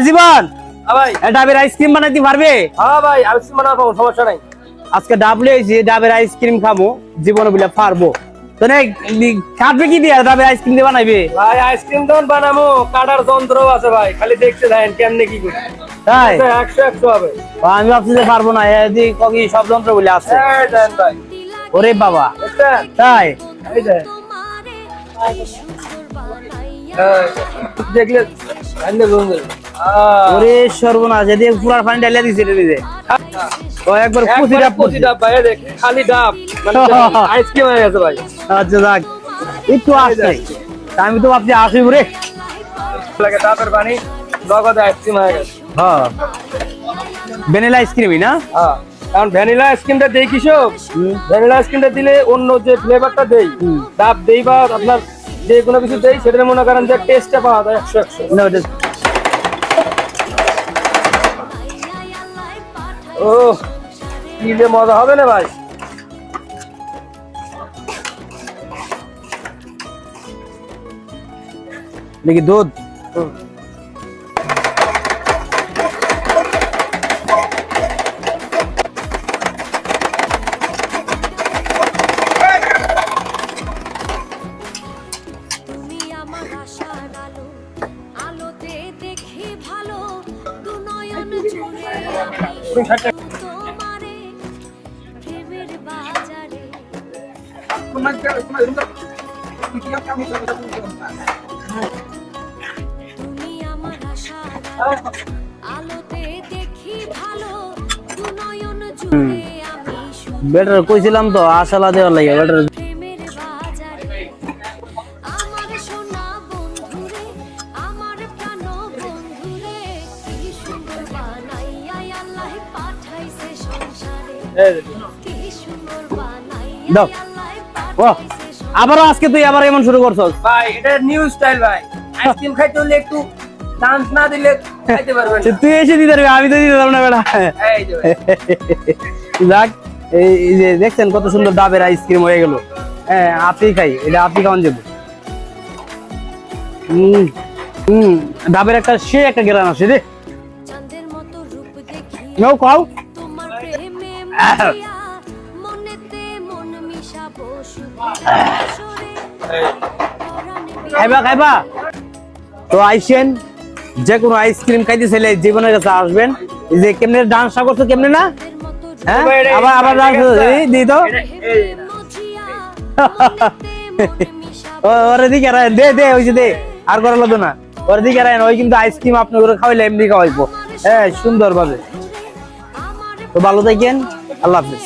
জীবন ভাই ডাবের আইসক্রিম বানাইতে পারবে? হ্যাঁ ভাই আইসক্রিম বানাবো, সমস্যা নাই। আজকে ডাবলে এসে ডাবের আইসক্রিম খাবো, জীবনে বলে পারবো তো না। কাটবে কি দিয়ে ডাবের আইসক্রিম দিয়ে বানাইবে? ভাই আইসক্রিম যখন বানাবো কাটার যন্ত্র আছে ভাই, খালি দেখতে দেন কেমনে কি করি। তাই 100 হবে। আমি ভাবছি যে পারবো না, সব যন্ত্র বলে আছে। এই দেন ভাই, ওরে বাবা, দেখছেন? তাই এই দেন, দেখলে আনলে বন্ধু। ওরে সর্বনাশ, এদিকে পুরার পানি ঢালিয়া দিছে রে নিজে। ও একবার কুচি ডাব কুচি ডাব ভাই, দেখ খালি ডাব মানে আইসক্রিম হয়ে গেছে ভাই। আচ্ছা যাক, একটু আসছে। আমি তো ভাবছি আসিব রে। লাগে ডাবের পানি নগদে আইসক্রিম হয়ে গেছে। হ্যাঁ, ভ্যানিলা আইসক্রিমই না? হ্যাঁ, কারণ ভ্যানিলা আইসক্রিমটা দেই কিসব, ভ্যানিলা আইসক্রিমটা দিলে অন্য যে ফ্লেভারটা দেই, ডাব দেই বা আপনার যে কোনো কিছু দেই, সেটা মনে করেন যে টেস্টটা পাওয়া যায় 100। না, ওটা ও কি যে মজা হবে না ভাই। দেখি দুধ। বেটার কইছিলাম তো আশালা দেওয়ার লাগে বেটার। দাও ও, আবারও আজকে তুই আবার এমন শুরু করছস ভাই, এটা নিউ স্টাইল ভাই। আইসক্রিম খাইতে হলে একটু ডান্স না দিলে খাইতে পারবেন না। তুই এসে দিতে পারবি, আমি তো দিতে পারবো না বেটা। এই যে ভাই, যাক, এই যে দেখছেন কত সুন্দর ডাবের আইসক্রিম হয়ে গেল। হ্যাঁ, আপনি খাই, এটা আপনি খাওয়ান যাবো। ডাবের একটা সে একটা গ্রান আছে রে। নাও খাও। খাইবা খাইবা তো আইসেন, যে কোনো আইসক্রিম খাইতে চাইলে জীবনের কাছে আসবেন। এই যে কেমনে ডান্সটা করছো কেমনে না, হ্যাঁ আবার আবার ডান্স দিই তো। ওর দিকে দে দে, ওই যে দে, আর করা লাগতো না। ওর দিকে রাখেন, ওই কিন্তু আইসক্রিম আপনি করে খাওয়াইলে এমনি খাওয়াইবো, হ্যাঁ সুন্দর ভাবে। তো ভালো থাকেন, আল্লাহ হাফেজ।